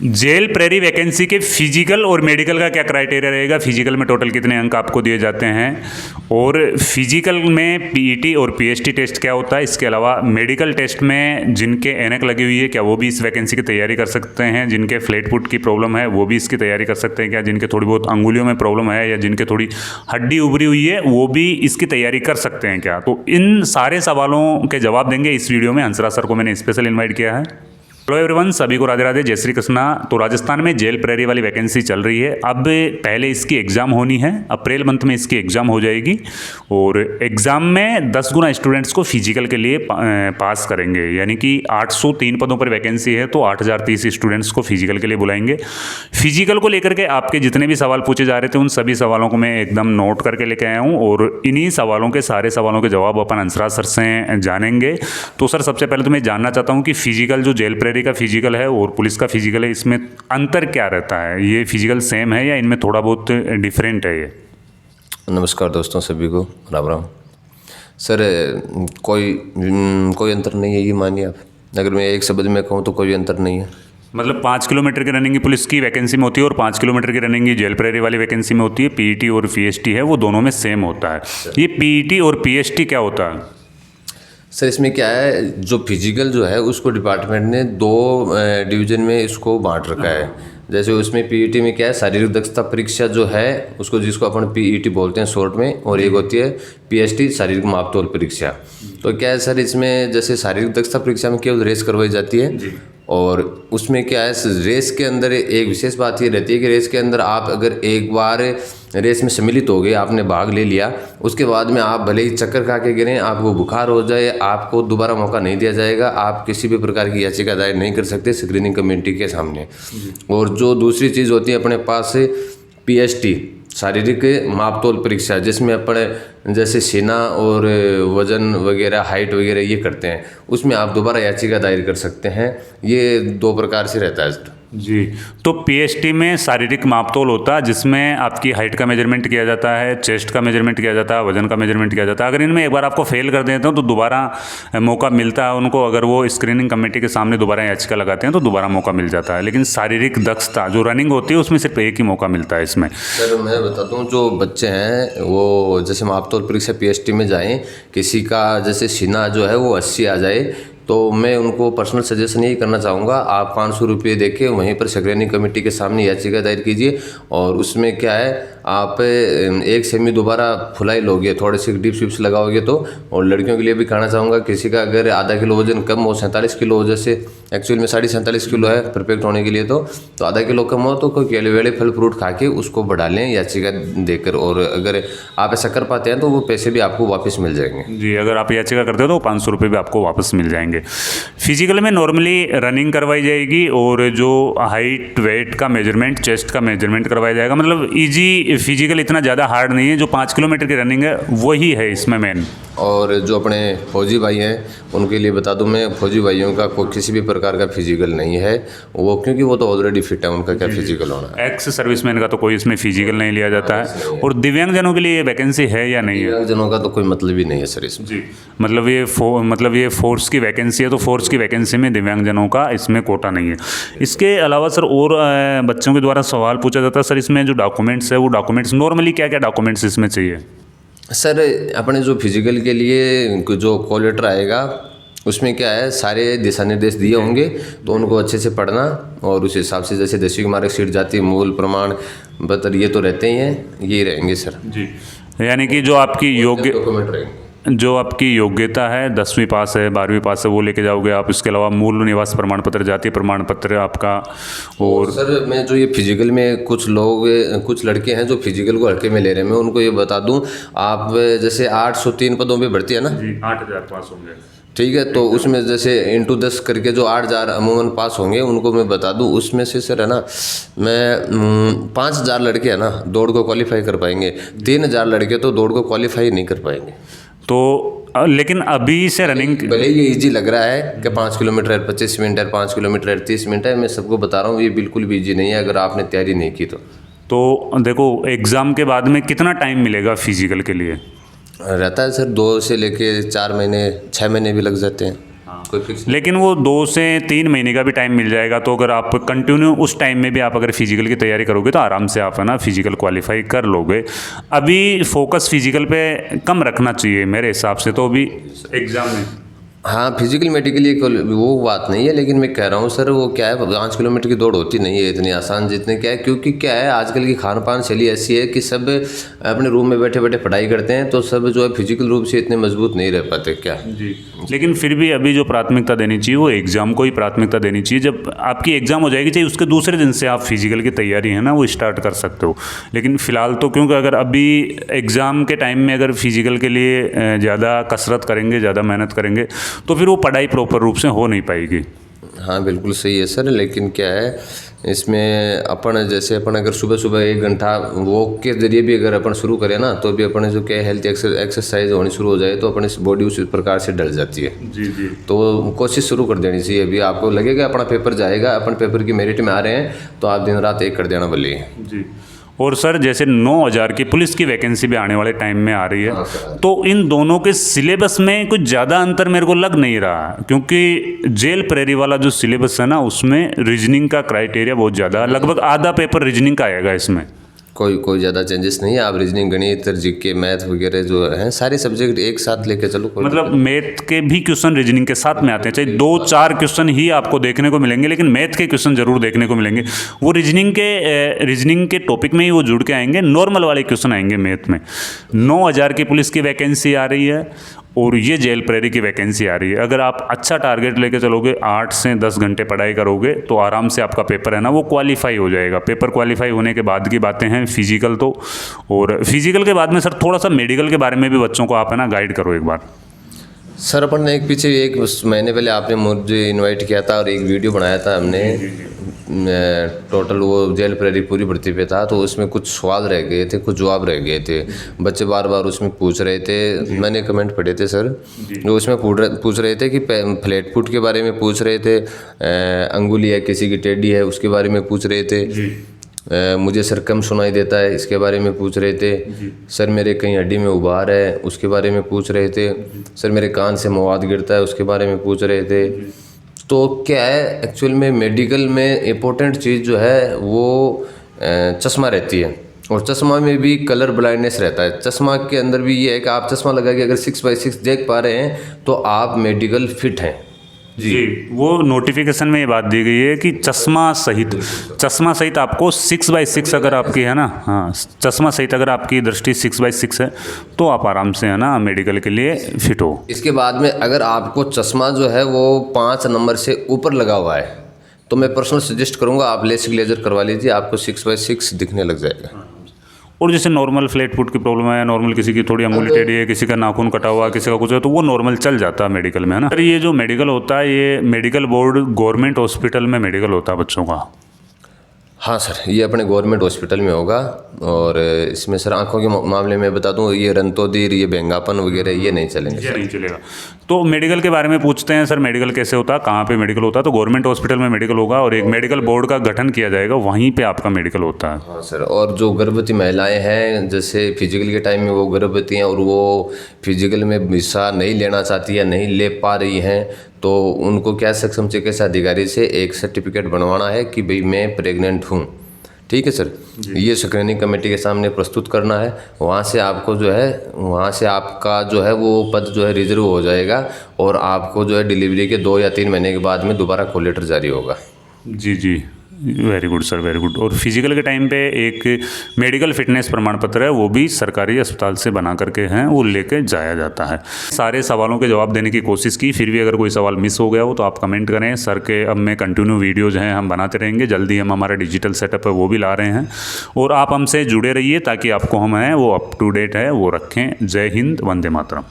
Jail prairie vacancy के physical और medical का क्या क्राइटेरिया रहेगा, फिजिकल में टोटल कितने अंक आपको दिए जाते हैं, और फिजिकल में पीईटी और पीएसटी टेस्ट क्या होता है, इसके अलावा मेडिकल टेस्ट में जिनके ऐनक लगी हुई है क्या वो भी इस वैकेंसी की तैयारी कर सकते हैं, जिनके फ्लैट फुट की प्रॉब्लम है वो भी इसकी तैयारी कर सकते हैं क्या, जिनके थोड़ी बहुत अंगुलियों में प्रॉब्लम है या जिनके थोड़ी हड्डी उभरी हुई है वो भी इसकी तैयारी कर सकते हैं क्या। तो इन सारे सवालों के जवाब देंगे इस वीडियो में। हंसराज सर को मैंने स्पेशल इन्वाइट किया है। हेलो एवरीवन, सभी को राधे राधे, जय श्री कृष्णा। तो राजस्थान में जेल प्रेरी वाली वैकेंसी चल रही है। अब पहले इसकी एग्ज़ाम होनी है, अप्रैल मंथ में इसकी एग्ज़ाम हो जाएगी और एग्ज़ाम में 10 गुना स्टूडेंट्स को फिजिकल के लिए पास करेंगे, यानी कि 803 पदों पर वैकेंसी है तो 8030 स्टूडेंट्स को फिजिकल के लिए बुलाएंगे। फिजिकल को लेकर के आपके जितने भी सवाल पूछे जा रहे थे उन सभी सवालों को मैं एकदम नोट करके लेके आया हूँ और इन्हीं सवालों के सारे सवालों के जवाब अपन हंसराज सर से जानेंगे। तो सर सबसे पहले तो मैं जानना चाहता हूँ कि फिजिकल जो जेल प्रेरी का फिजिकल है और पुलिस का फिजिकल है, इसमें अंतर क्या रहता है? ये फिजिकल सेम है या इनमें थोड़ा बहुत डिफरेंट है? ये नमस्कार दोस्तों, सभी को राम राम। सर कोई अंतर नहीं है, ये मानिए आप। अगर मैं एक शब्द में कहूँ तो कोई अंतर नहीं है। मतलब 5 किलोमीटर की रनिंग की पुलिस की वैकेंसी में होती है और 5 किलोमीटर की रनिंग की जेल प्रेरी वाली वैकेंसी में होती है। पीईटी और पीएसटी है वो दोनों में सेम होता है। ये पीईटी और पीएसटी क्या होता है? सर इसमें क्या है, जो फिजिकल जो है उसको डिपार्टमेंट ने 2 डिवीज़न में इसको बांट रखा है। जैसे उसमें पीईटी में क्या है, शारीरिक दक्षता परीक्षा जो है उसको, जिसको अपन पीईटी बोलते हैं शॉर्ट में, और एक होती है पीएसटी शारीरिक मापतोल परीक्षा। तो क्या है सर, इसमें जैसे शारीरिक दक्षता परीक्षा में केवल रेस करवाई जाती है और उसमें क्या है, रेस के अंदर एक विशेष बात ये रहती है कि रेस के अंदर आप अगर एक बार रेस में सम्मिलित हो गए, आपने भाग ले लिया, उसके बाद में आप भले ही चक्कर खा के गिरें, आपको बुखार हो जाए, आपको दोबारा मौका नहीं दिया जाएगा। आप किसी भी प्रकार की याचिका दायर नहीं कर सकते स्क्रीनिंग कमेटी के सामने। और जो दूसरी चीज़ होती है अपने पास से पीएसटी शारीरिक मापतोल परीक्षा, जिसमें अपन जैसे सीना और वजन वगैरह, हाइट वगैरह ये करते हैं, उसमें आप दोबारा याचिका दायर कर सकते हैं। ये 2 प्रकार से रहता है जी। तो पीएसटी में शारीरिक मापतोल होता है जिसमें आपकी हाइट का मेजरमेंट किया जाता है, चेस्ट का मेजरमेंट किया जाता है, वजन का मेजरमेंट किया जाता है। अगर इनमें एक बार आपको फेल कर देते हैं तो दोबारा मौका मिलता है उनको। अगर वो स्क्रीनिंग कमेटी के सामने दोबारा याचिका लगाते हैं तो दोबारा मौका मिल जाता है। लेकिन शारीरिक दक्षता जो रनिंग होती है उसमें सिर्फ एक ही मौका मिलता है इसमें। सर मैं बताता हूँ, जो बच्चे हैं वो जैसे मापतोल परीक्षा पीएसटी में जाएँ, किसी का जैसे सीना जो है वो 80 आ जाए, तो मैं उनको पर्सनल सजेशन यही करना चाहूँगा, आप 500 रुपये देके वहीं पर स्क्रीनिंग कमेटी के सामने याचिका दायर कीजिए। और उसमें क्या है, आप 1 सेमी दोबारा फुलाई लोगे, थोड़े से डिप्स विप्स लगाओगे तो। और लड़कियों के लिए भी कहना चाहूँगा, किसी का अगर आधा किलो वजन कम हो, 47 किलो हो, जैसे एक्चुअल में 47.5 किलो है परफेक्ट होने के लिए, तो आधा किलो कम हो तो कोई केले वेले फल फ्रूट खा के उसको बढ़ा लें याचिका देकर। और अगर आप ऐसा कर पाते हैं तो वो पैसे भी आपको वापस मिल जाएंगे। जी, अगर आप याचिका करते हो तो 500 रुपये भी आपको वापस मिल जाएंगे। फिजिकल में नॉर्मली रनिंग करवाई जाएगी और जो हाइट वेट का मेजरमेंट, चेस्ट का मेजरमेंट करवाया जाएगा। मतलब इजी फिजिकल इतना ज़्यादा हार्ड नहीं है। जो 5 किलोमीटर की रनिंग है वही है इसमें मेन। और जो अपने फौजी भाई हैं उनके लिए बता दूं मैं, फौजी भाइयों का कोई किसी भी प्रकार का फिजिकल नहीं है वो, क्योंकि वो तो ऑलरेडी फिट है, उनका क्या फिजिकल होना है। एक्स सर्विसमैन का तो कोई इसमें फिजिकल नहीं लिया जाता है। और दिव्यांगजनों के लिए वैकेंसी है या नहीं है? दिव्यांगजनों का तो कोई मतलब ही नहीं है सर इसमें। जी, मतलब ये फोर्स की वैकेंसी है तो फोर्स की वैकेंसी में दिव्यांगजनों का इसमें कोटा नहीं है। इसके अलावा सर और बच्चों के द्वारा सवाल पूछा जाता है सर, इसमें जो डॉक्यूमेंट्स है वो डॉक्यूमेंट्स नॉर्मली क्या क्या डॉक्यूमेंट्स इसमें चाहिए? सर अपने जो फिजिकल के लिए जो कॉल लेटर आएगा उसमें क्या है, सारे दिशा निर्देश दिए होंगे, तो उनको अच्छे से पढ़ना और उस हिसाब से, जैसे 10वीं की मार्कशीट, जाति मूल प्रमाण पत्र, ये तो रहते ही हैं, ये रहेंगे सर। जी, यानी कि जो आपकी डॉक्यूमेंट रहेंगे, जो आपकी योग्यता है, 10वीं पास है, 12वीं पास है, वो लेके जाओगे आप। इसके अलावा मूल निवास प्रमाण पत्र, जातीय प्रमाण पत्र आपका। और सर मैं जो ये फिजिकल में कुछ लड़के हैं जो फिजिकल को हल्के में ले रहे हैं, मैं उनको ये बता दूं, आप जैसे 803 पदों पे भर्ती है ना जी, 8000 पास होंगे, ठीक है। तो उसमें जैसे इंटू 10 करके जो 8000 अमूमन पास होंगे, उनको मैं बता दूं, उसमें से सर है ना, मैं 5000 लड़के है ना दौड़ को क्वालिफाई कर पाएंगे, 3000 लड़के तो दौड़ को क्वालिफाई नहीं कर पाएंगे। तो लेकिन अभी से रनिंग, भले ये इजी लग रहा है कि 5 किलोमीटर है 25 मिनट है, 5 किलोमीटर है 30 मिनट है, मैं सबको बता रहा हूँ ये बिल्कुल भी इजी नहीं है अगर आपने तैयारी नहीं की तो। देखो एग्ज़ाम के बाद में कितना टाइम मिलेगा फिजिकल के लिए? रहता है सर 2 से लेके 4 महीने 6 महीने भी लग जाते हैं। हाँ, कोई फिक्स। लेकिन वो 2 से 3 महीने का भी टाइम मिल जाएगा, तो अगर आप कंटिन्यू उस टाइम में भी आप अगर फिजिकल की तैयारी करोगे तो आराम से आप है ना फिजिकल क्वालिफाई कर लोगे। अभी फोकस फिजिकल पे कम रखना चाहिए मेरे हिसाब से, तो अभी एग्जाम में। हाँ, फिजिकल मेडिकली वो बात नहीं है, लेकिन मैं कह रहा हूँ सर, वो क्या है 5 किलोमीटर की दौड़ होती नहीं है इतनी आसान जितने क्या है, क्योंकि क्या है आजकल की खान पान शैली ऐसी है कि सब अपने रूम में बैठे बैठे पढ़ाई करते हैं, तो सब जो है फिजिकल रूप से इतने मजबूत नहीं रह पाते क्या जी। लेकिन फिर भी अभी जो प्राथमिकता देनी चाहिए वो एग्ज़ाम को ही प्राथमिकता देनी चाहिए। जब आपकी एग्ज़ाम हो जाएगी चाहिए उसके दूसरे दिन से आप फिजिकल की तैयारी है ना वो स्टार्ट कर सकते हो। लेकिन फ़िलहाल तो क्योंकि अगर अभी एग्ज़ाम के टाइम में अगर फिजिकल के लिए ज़्यादा कसरत करेंगे, ज़्यादा मेहनत करेंगे, तो फिर वो पढ़ाई प्रॉपर रूप से हो नहीं पाएगी। हाँ बिल्कुल सही है सर, लेकिन क्या है इसमें अपन जैसे अपन अगर सुबह सुबह 1 घंटा वॉक के जरिए भी अगर अपन शुरू करें ना, तो भी अपन जो क्या हेल्थ एक्सरसाइज होनी शुरू हो जाए तो अपन इस बॉडी उस प्रकार से ढल जाती है। जी जी। तो कोशिश शुरू कर देनी चाहिए। अभी आपको लगेगा अपना पेपर जाएगा, अपन पेपर की मेरिट में आ रहे हैं, तो आप दिन रात एक कर देना भले। जी। और सर जैसे 9000 की पुलिस की वैकेंसी भी आने वाले टाइम में आ रही है, तो इन दोनों के सिलेबस में कुछ ज़्यादा अंतर मेरे को लग नहीं रहा, क्योंकि जेल प्रेरी वाला जो सिलेबस है ना उसमें रीजनिंग का क्राइटेरिया बहुत ज़्यादा, लगभग आधा पेपर रीजनिंग का आएगा इसमें। कोई ज़्यादा चेंजेस नहीं है। आप रीजनिंग, गणित, जीके, मैथ वगैरह जो हैं सारे सब्जेक्ट एक साथ लेके चलो। मतलब मैथ के भी क्वेश्चन रीजनिंग के साथ में आते हैं, चाहे 2-4 क्वेश्चन ही आपको देखने को मिलेंगे, लेकिन मैथ के क्वेश्चन जरूर देखने को मिलेंगे। वो रीजनिंग के टॉपिक में ही वो जुड़ के आएंगे, नॉर्मल वाले क्वेश्चन आएंगे मैथ में। 9000 की पुलिस की वैकेंसी आ रही है और ये जेल प्रेरी की वैकेंसी आ रही है। अगर आप अच्छा टारगेट लेके चलोगे, 8 से 10 घंटे पढ़ाई करोगे, तो आराम से आपका पेपर है ना वो क्वालिफाई हो जाएगा। पेपर क्वालिफाई होने के बाद की बातें हैं फिजिकल तो, और फिजिकल के बाद में सर थोड़ा सा मेडिकल के बारे में भी बच्चों को आप है ना गाइड करो एक बार। सर अपन ने एक पीछे एक महीने पहले आपने मुझे इनवाइट किया था और एक वीडियो बनाया था हमने, टोटल वो जेल प्रेरी पूरी भर्ती पे था, तो उसमें कुछ सवाल रह गए थे, कुछ जवाब रह गए थे, बच्चे बार बार उसमें पूछ रहे थे। मैंने कमेंट पढ़े थे सर, जो उसमें पूछ रहे थे कि फ्लैट फुट के बारे में पूछ रहे थे, अंगुली है किसी की टेढ़ी है उसके बारे में पूछ रहे थे, मुझे सर कम सुनाई देता है इसके बारे में पूछ रहे थे, सर मेरे कहीं हड्डी में उभार है उसके बारे में पूछ रहे थे, सर मेरे कान से मवाद गिरता है उसके बारे में पूछ रहे थे। तो क्या है एक्चुअल में मेडिकल में इम्पोर्टेंट चीज़ जो है वो चश्मा रहती है, और चश्मा में भी कलर ब्लाइंडनेस रहता है। चश्मा के अंदर भी ये है कि आप चश्मा लगा के अगर 6x6 देख पा रहे हैं तो आप मेडिकल फिट हैं। जी, वो नोटिफिकेशन में ये बात दी गई है कि चश्मा सहित आपको 6x6 अगर आपकी है ना, हाँ चश्मा सहित अगर आपकी दृष्टि 6x6 है तो आप आराम से है ना मेडिकल के लिए फिट हो। इसके बाद में अगर आपको चश्मा जो है वो 5 नंबर से ऊपर लगा हुआ है तो मैं पर्सनल सजेस्ट करूँगा आप लेसिक लेजर करवा लीजिए, आपको 6x6 दिखने लग जाएगा। और जैसे नॉर्मल फ्लैट फुट की प्रॉब्लम है, नॉर्मल किसी की थोड़ी अंगुली टेढ़ी है, किसी का नाखून कटा हुआ, किसी का कुछ है, तो वो नॉर्मल चल जाता है मेडिकल में है ना। सर ये जो मेडिकल होता है ये मेडिकल बोर्ड गवर्नमेंट हॉस्पिटल में मेडिकल होता है बच्चों का? हाँ सर, ये अपने गवर्नमेंट हॉस्पिटल में होगा। और इसमें सर आंखों के मामले में बता दूं, ये रंतोदीर, ये बेंगापन वगैरह ये नहीं चलेंगे। ये नहीं चलेगा। तो मेडिकल के बारे में पूछते हैं सर, मेडिकल कैसे होता है, कहाँ पे मेडिकल होता है? तो गवर्नमेंट हॉस्पिटल में मेडिकल होगा और एक मेडिकल बोर्ड का गठन किया जाएगा, वहीं पे आपका मेडिकल होता है। हाँ सर, और जो गर्भवती महिलाएं हैं जैसे फिजिकल के टाइम में वो गर्भवती हैं और वो फिजिकल में हिस्सा नहीं लेना चाहती या नहीं ले पा रही हैं, तो उनको क्या सक्षम चिकित्सा अधिकारी से एक सर्टिफिकेट बनवाना है कि भाई मैं प्रेग्नेंट हूँ। ठीक है सर, ये स्क्रीनिंग कमेटी के सामने प्रस्तुत करना है। वहाँ से आपको जो है, वहाँ से आपका जो है वो पद जो है रिजर्व हो जाएगा और आपको जो है डिलीवरी के 2 या 3 महीने के बाद में दोबारा कॉल लेटर जारी होगा। जी जी, very good sir, very good. और फिजिकल के टाइम पे एक मेडिकल फिटनेस प्रमाण पत्र है, वो भी सरकारी अस्पताल से बना करके हैं, वो लेके जाया जाता है। सारे सवालों के जवाब देने की कोशिश की, फिर भी अगर कोई सवाल मिस हो गया हो तो आप कमेंट करें। सर के अब में कंटिन्यू वीडियोज़ हैं, हम बनाते रहेंगे। जल्दी हम हमारा डिजिटल सेटअप है वो भी ला रहे हैं, और आप हमसे जुड़े रहिए ताकि आपको हम हैं वो अप टू डेट है वो रखें। जय हिंद, वंदे मातरम।